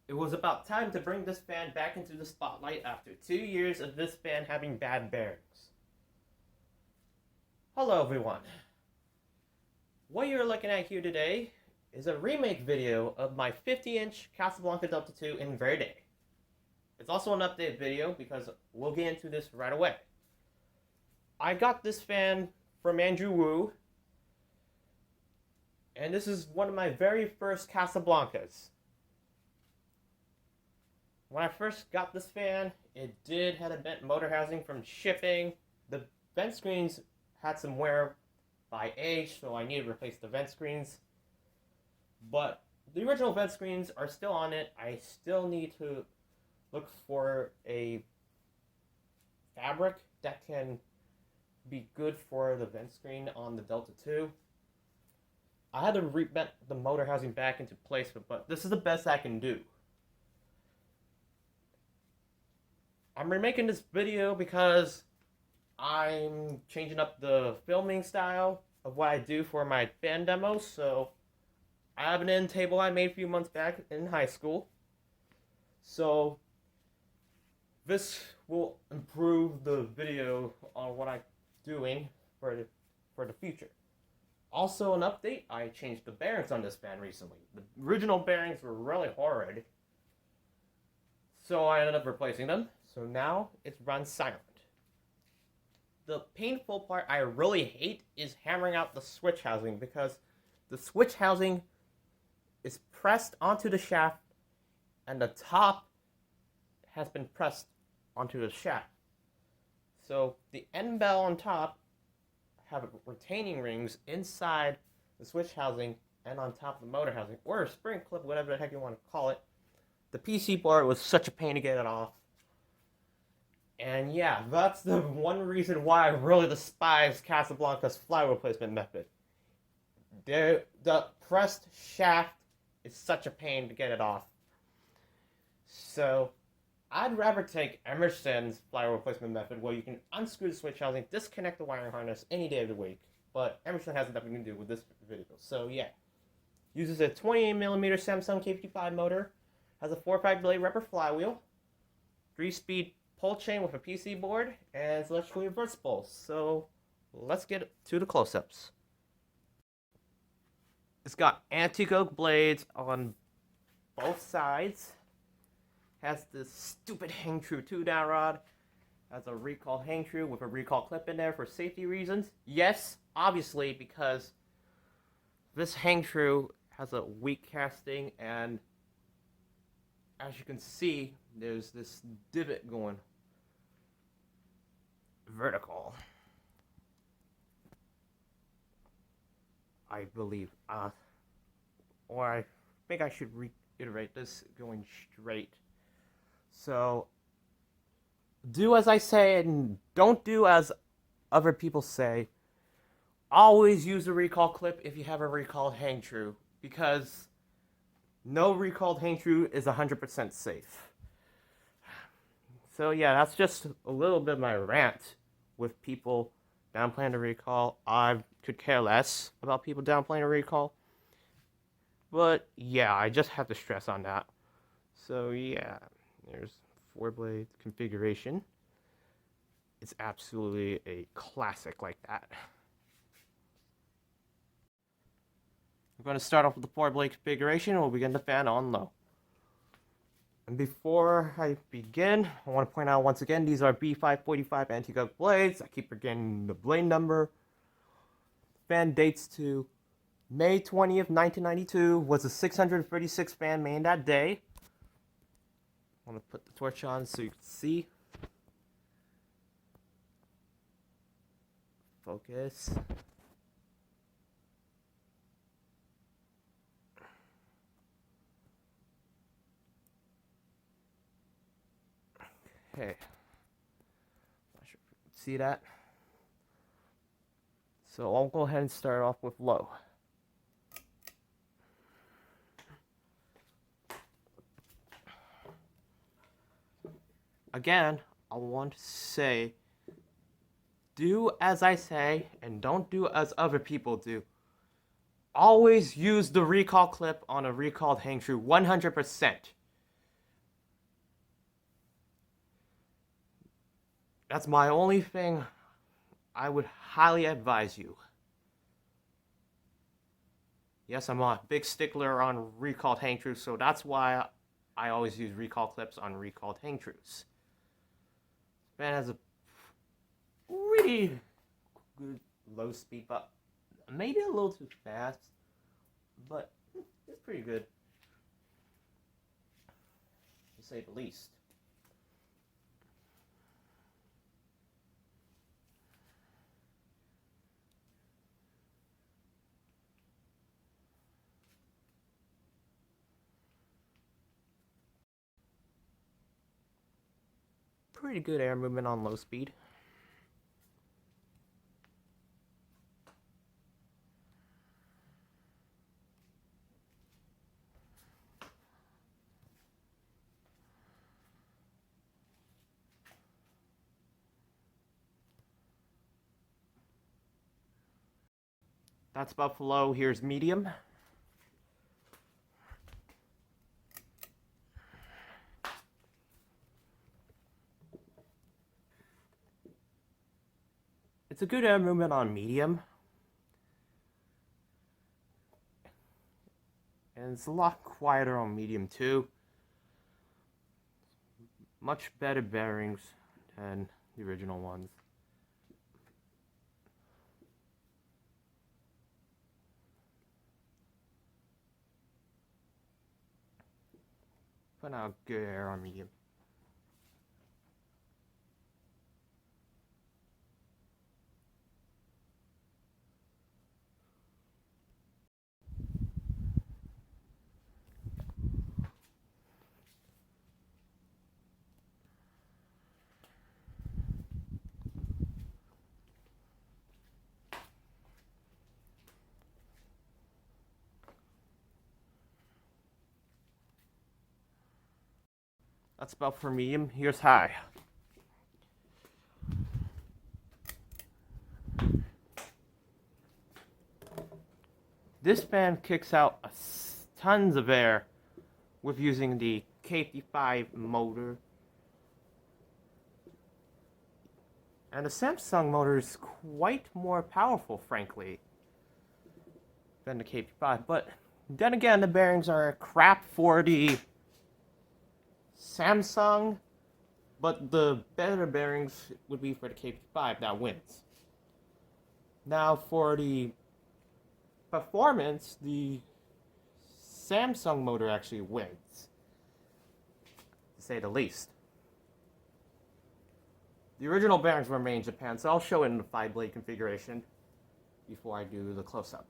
It was about time to bring this fan back into the spotlight after 2 years of this fan having bad bearings. Hello everyone. What you're looking at here today is a remake video of my 50-inch Casablanca Delta II in Verdi. It's also an update video because we'll get into this right away. I got this fan from Hang-Tru II, and this is one of my very first Casablancas. When I first got this fan, it did have a bent motor housing from shipping. The vent screens had some wear by age, so I needed to replace the vent screens. But the original vent screens are still on it. I still need to look for a fabric that can be good for the vent screen on the Delta II. I had to re-bent the motor housing back into place, but this is the best I can do. I'm remaking this video because I'm changing up the filming style of what I do for my fan demos. So I have an end table I made a few months back in high school. So this will improve the video on what I'm doing for the future. Also, an update, I changed the bearings on this fan recently. The original bearings were really horrid, so I ended up replacing them. So now it runs silent. The painful part I really hate is hammering out the switch housing, because the switch housing is pressed onto the shaft and the top has been pressed onto the shaft. So the end bell on top have retaining rings inside the switch housing and on top of the motor housing, or a spring clip, whatever the heck you want to call it. The PC board was such a pain to get it off. And yeah, that's the one reason why I really despise Casablanca's flywheel placement method. The pressed shaft is such a pain to get it off. So I'd rather take Emerson's flywheel placement method, where you can unscrew the switch housing, disconnect the wiring harness any day of the week. But Emerson has nothing to do with this video. So yeah, uses a 28mm Samsung K55 motor, has a 4-5 blade rubber flywheel, 3-speed pull chain with a PC board, and it's electrically reversible. So let's get to the close-ups. It's got antique oak blades on both sides. Has this stupid Hang-Tru II downrod. Has a recall Hang-Tru with a recall clip in there for safety reasons. Yes, obviously, because this Hang-Tru has a weak casting, and as you can see, there's this divot going vertical, I believe. Or I think I should reiterate this going straight. So do as I say and don't do as other people say. Always use a recall clip if you have a recalled Hang-Tru, because no recalled Hang-Tru is 100% safe. So yeah, that's just a little bit of my rant with people downplaying the recall. I could care less about people downplaying a recall. But yeah, I just have to stress on that. So yeah, there's 4-blade configuration. It's absolutely a classic like that. I'm going to start off with the 4-blade configuration, and we'll begin the fan on low. And before I begin, I want to point out once again, these are B545 Antique Oak blades. I keep forgetting the blade number. Fan dates to May 20th, 1992. Was a 636 fan made that day. I want to put the torch on so you can see. Focus. Okay. Not sure if you can see that. So I'll go ahead and start off with low. Again, I want to say, do as I say and don't do as other people do. Always use the recall clip on a recalled Hang-Tru 100%. That's my only thing I would highly advise you. Yes, I'm a big stickler on recalled Hang-Trus, so that's why I always use recall clips on recalled Hang-Trus. This fan has a pretty good low speed, but maybe a little too fast, but it's pretty good, to say the least. Pretty good air movement on low speed. That's Buffalo. Here's medium. It's a good air movement on medium. And it's a lot quieter on medium too. Much better bearings than the original ones. But now good air on medium. That's about for medium. Here's high. This fan kicks out tons of air with using the K55 motor. And the Samsung motor is quite more powerful, frankly, than the K55. But then again, the bearings are crap for the Samsung, but the better bearings would be for the K55 that wins. Now for the performance, the Samsung motor actually wins, to say the least. The original bearings were made in Japan, so I'll show it in the 5-blade configuration before I do the close-up.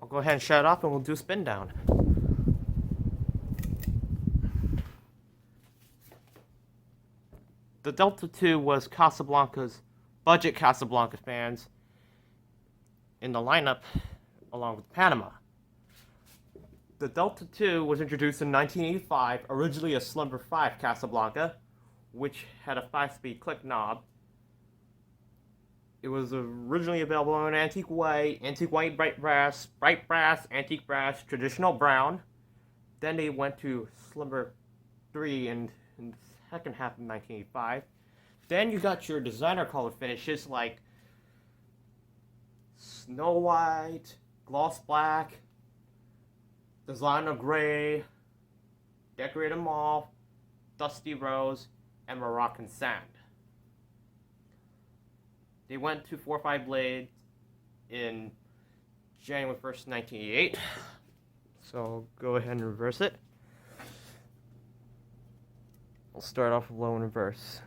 I'll go ahead and shut it off and we'll do a spin down. The Delta II was Casablanca's budget Casablanca fans in the lineup along with Panama. The Delta II was introduced in 1985, originally a Slumber 5 Casablanca, which had a 5-speed click knob. It was originally available in antique white, bright brass, antique brass, traditional brown. Then they went to Slumber 3 in the second half of 1985. Then you got your designer color finishes like Snow White, Gloss Black, Designer Gray, Decorated Mauve, Dusty Rose, and Moroccan Sand. They went to 4-5 blades in January 1st, 1988. So I'll go ahead and reverse it. We'll start off with low and reverse.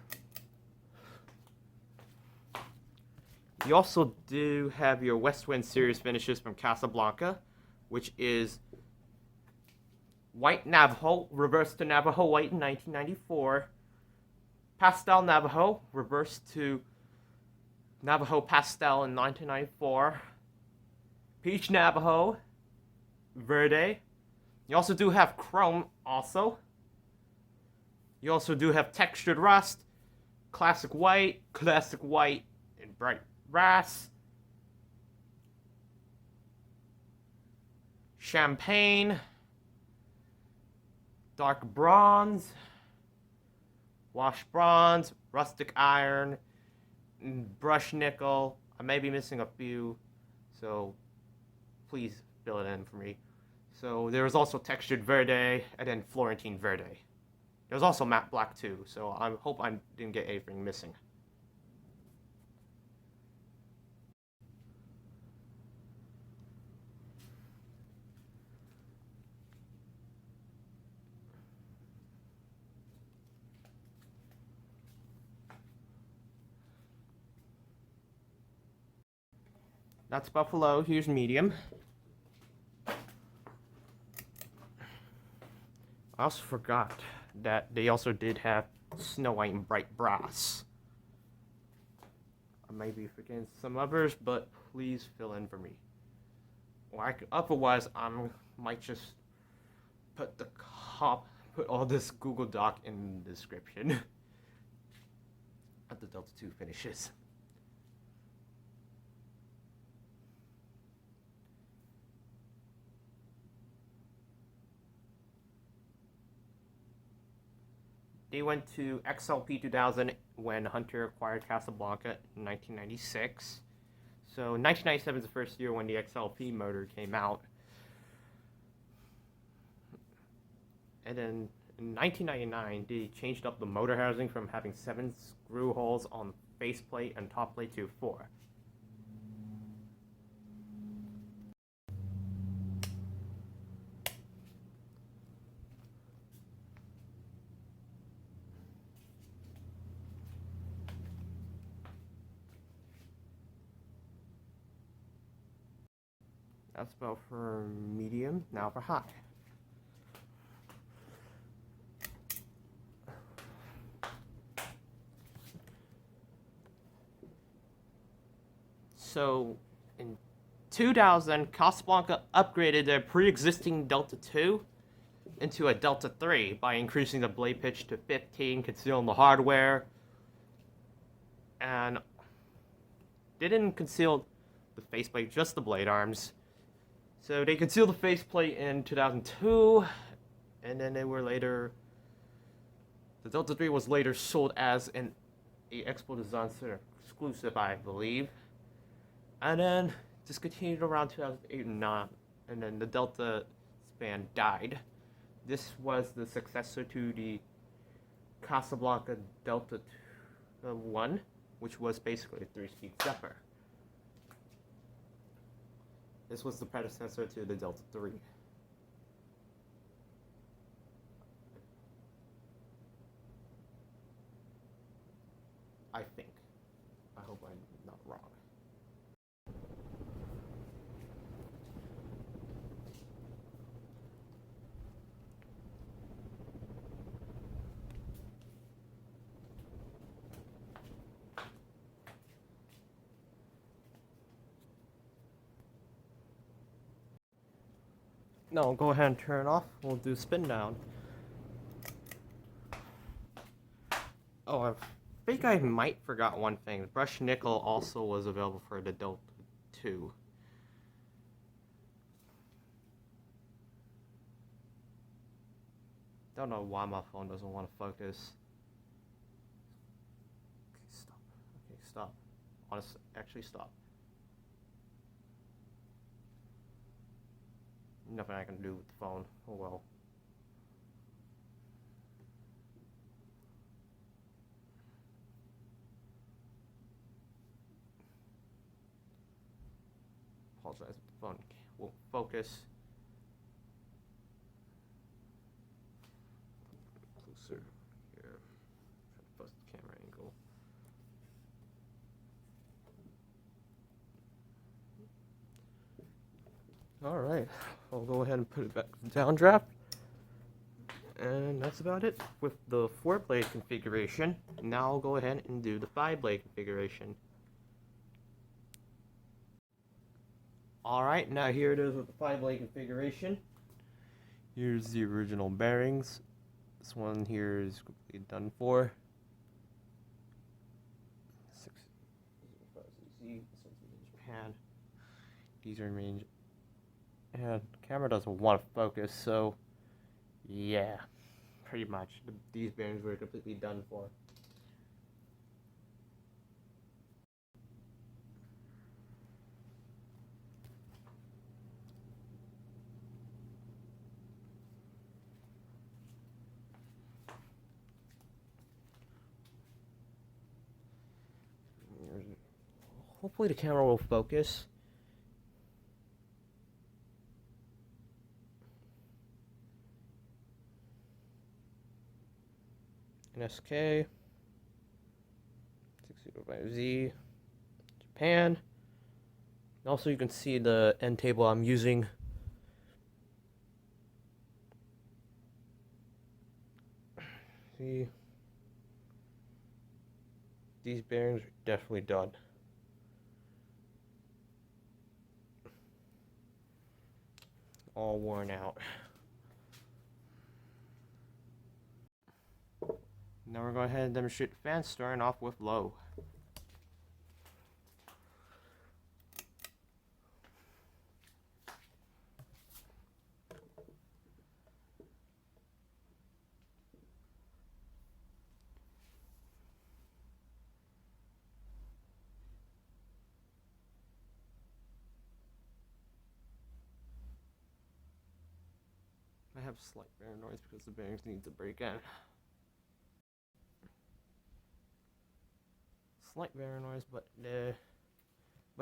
You also do have your West Wind series finishes from Casablanca, which is white Navajo, reversed to Navajo white in 1994. Pastel Navajo, reversed to Navajo Pastel in 1994. peach Navajo, Verde. You also do have chrome also. You also do have textured rust, classic white, and bright brass, champagne, dark bronze, washed bronze, rustic iron, brushed nickel. I may be missing a few, so please fill it in for me. So there was also textured Verde and then Florentine Verde. There was also matte black too, so I hope I didn't get anything missing. That's Buffalo, here's medium. I also forgot that they also did have Snow White and Bright Brass. I may be forgetting some others, but please fill in for me. Otherwise, I might just put all this Google Doc in the description at the Delta II finishes. They went to XLP 2000 when Hunter acquired Casablanca in 1996. So 1997 is the first year when the XLP motor came out. And then in 1999, they changed up the motor housing from having 7 screw holes on the faceplate and top plate to 4. That's about for medium, now for high. So, in 2000, Casablanca upgraded their pre-existing Delta II into a Delta III by increasing the blade pitch to 15, concealing the hardware, and they didn't conceal the faceplate, just the blade arms. So they concealed the faceplate in 2002, and then they were later. The Delta III was later sold as an Expo Design Center exclusive, I believe, and then discontinued around 2008 and 9, and then the Delta span died. This was the successor to the Casablanca Delta 1, which was basically a 3-speed stepper. This was the predecessor to the Delta III. I think. I hope I'm not wrong. No, go ahead and turn it off. We'll do spin down. Oh, I think I might forgot one thing. Brushed nickel also was available for the Delta II. Don't know why my phone doesn't want to focus. Okay, stop. Okay, stop. Honestly, actually stop. Nothing I can do with the phone. Oh well. Apologize if the phone won't focus. Closer here. Try to bust the camera angle. Alright, I'll go ahead and put it back to downdraft. And that's about it with the 4-blade configuration. Now I'll go ahead and do the 5-blade configuration. Alright, now here it is with the 5-blade configuration. Here's the original bearings. This one here is completely done for. This one's in Japan. These are in range. And the camera doesn't want to focus, so yeah, pretty much. These bearings were completely done for. Hopefully the camera will focus. NSK 605Z Japan. And also you can see the end table I'm using. See, these bearings are definitely done. All worn out. Now we're going to go ahead and demonstrate the fan, starting off with low. I have slight bearing noise because the bearings need to break in. Slight bearing noise, but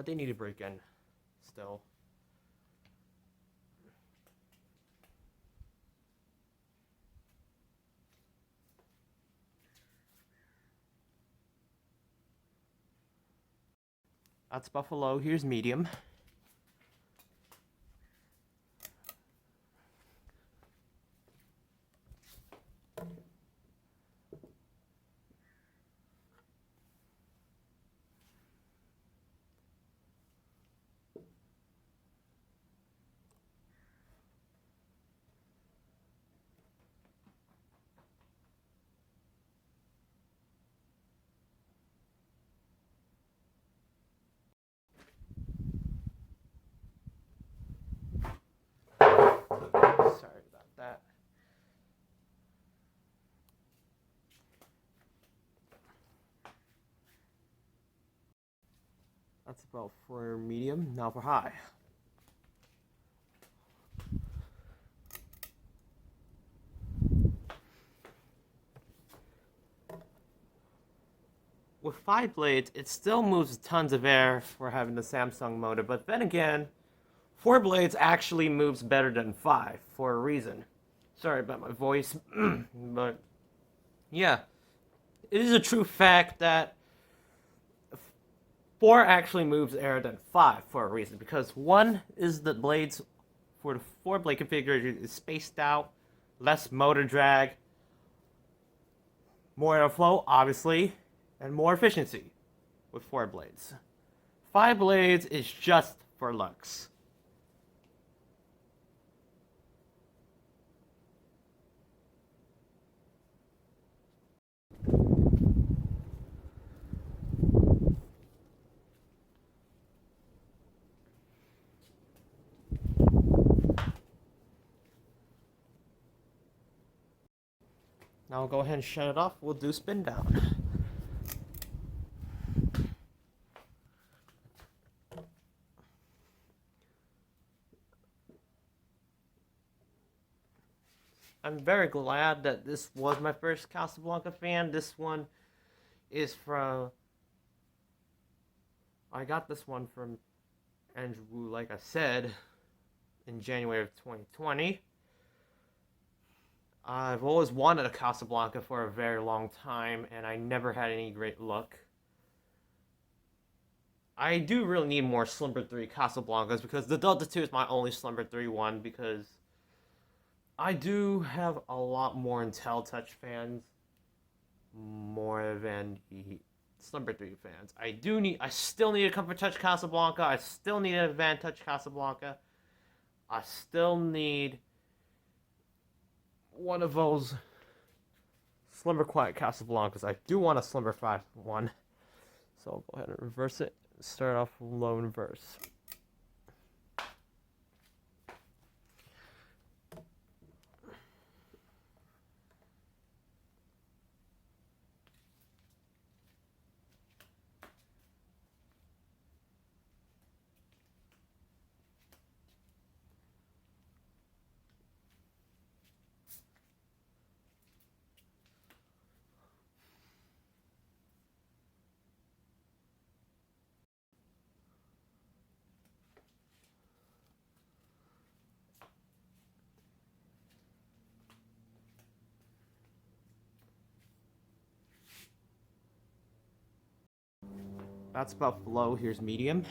they need to break in still. That's Buffalo. Here's medium. Sorry about that. That's about for medium. Now for high. With 5 blades, it still moves tons of air for having the Samsung motor, but then again, 4 blades actually moves better than 5 for a reason. Sorry about my voice, but yeah, it is a true fact that 4 actually moves air than 5 for a reason, because one is the blades for the 4 blade configuration is spaced out, less motor drag, more airflow, obviously, and more efficiency with 4 blades. 5 blades is just for looks. Now I'll go ahead and shut it off. We'll do spin down. I'm very glad that this was my first Casablanca fan. This one is from... I got this one from Andrew Wu, like I said, in January of 2020. I've always wanted a Casablanca for a very long time, and I never had any great luck. I do really need more Slumber 3 Casablancas, because the Delta 2 is my only Slumber 3 one, because I do have a lot more IntelliTouch fans, more than the Slumber 3 fans. I still need a Comfort Touch Casablanca. I still need an Advanced Touch Casablanca. I still need one of those Slumber Quiet Casablancas. I do want a Slumber 5 one. So I'll go ahead and reverse it. Start off low and reverse. That's about low. Here's medium.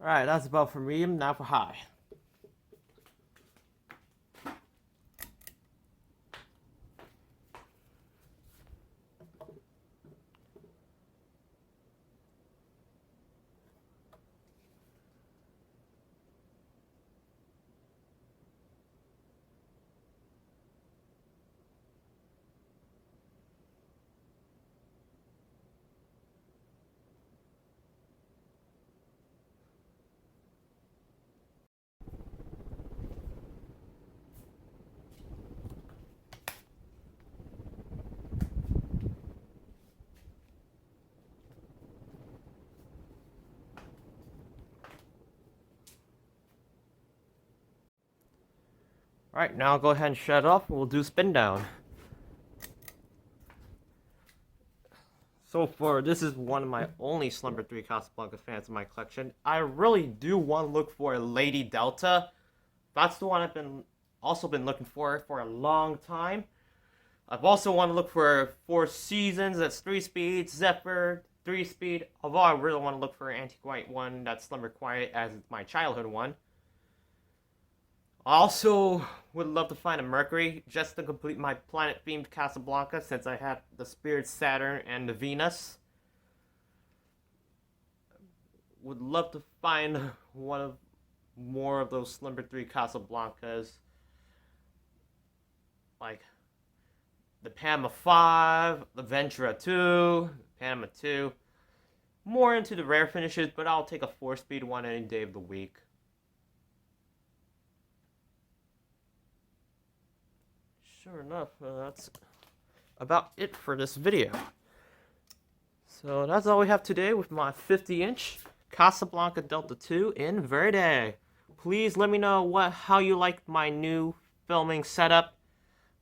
Alright, that's about for medium, now for high. Alright, now I'll go ahead and shut it off and we'll do spin down. So far, this is one of my only Slumber 3 Casablanca fans in my collection. I really do want to look for a Lady Delta. That's the one I've also been looking for a long time. I've also want to look for Four Seasons, that's 3-speed, Zephyr, 3-speed. Although I really want to look for an Antique White one, that's Slumber Quiet, as my childhood one. I also would love to find a Mercury just to complete my planet-themed Casablanca, since I have the Spirit Saturn and the Venus. Would love to find more of those Slumber 3 Casablancas, like the Panama 5, the Ventura 2, Panama 2. More into the rare finishes, but I'll take a 4-speed one any day of the week. Sure enough, that's about it for this video. So that's all we have today with my 50-inch Casablanca Delta 2 in Verdi. Please let me know how you like my new filming setup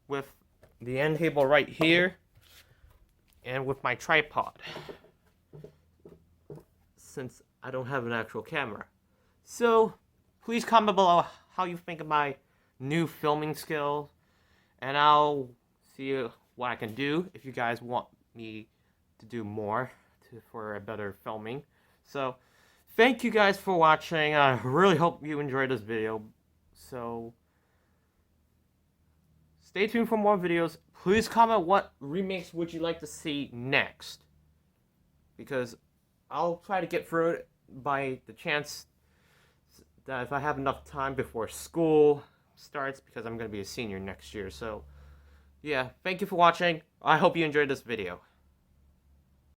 with the end table right here and with my tripod, since I don't have an actual camera. So please comment below how you think of my new filming skills, and I'll see what I can do if you guys want me to do more for a better filming. So, thank you guys for watching. I really hope you enjoyed this video. So, stay tuned for more videos. Please comment what remakes would you like to see next, because I'll try to get through it by the chance that if I have enough time before school starts, because I'm going to be a senior next year. So yeah, thank you for watching. I hope you enjoyed this video.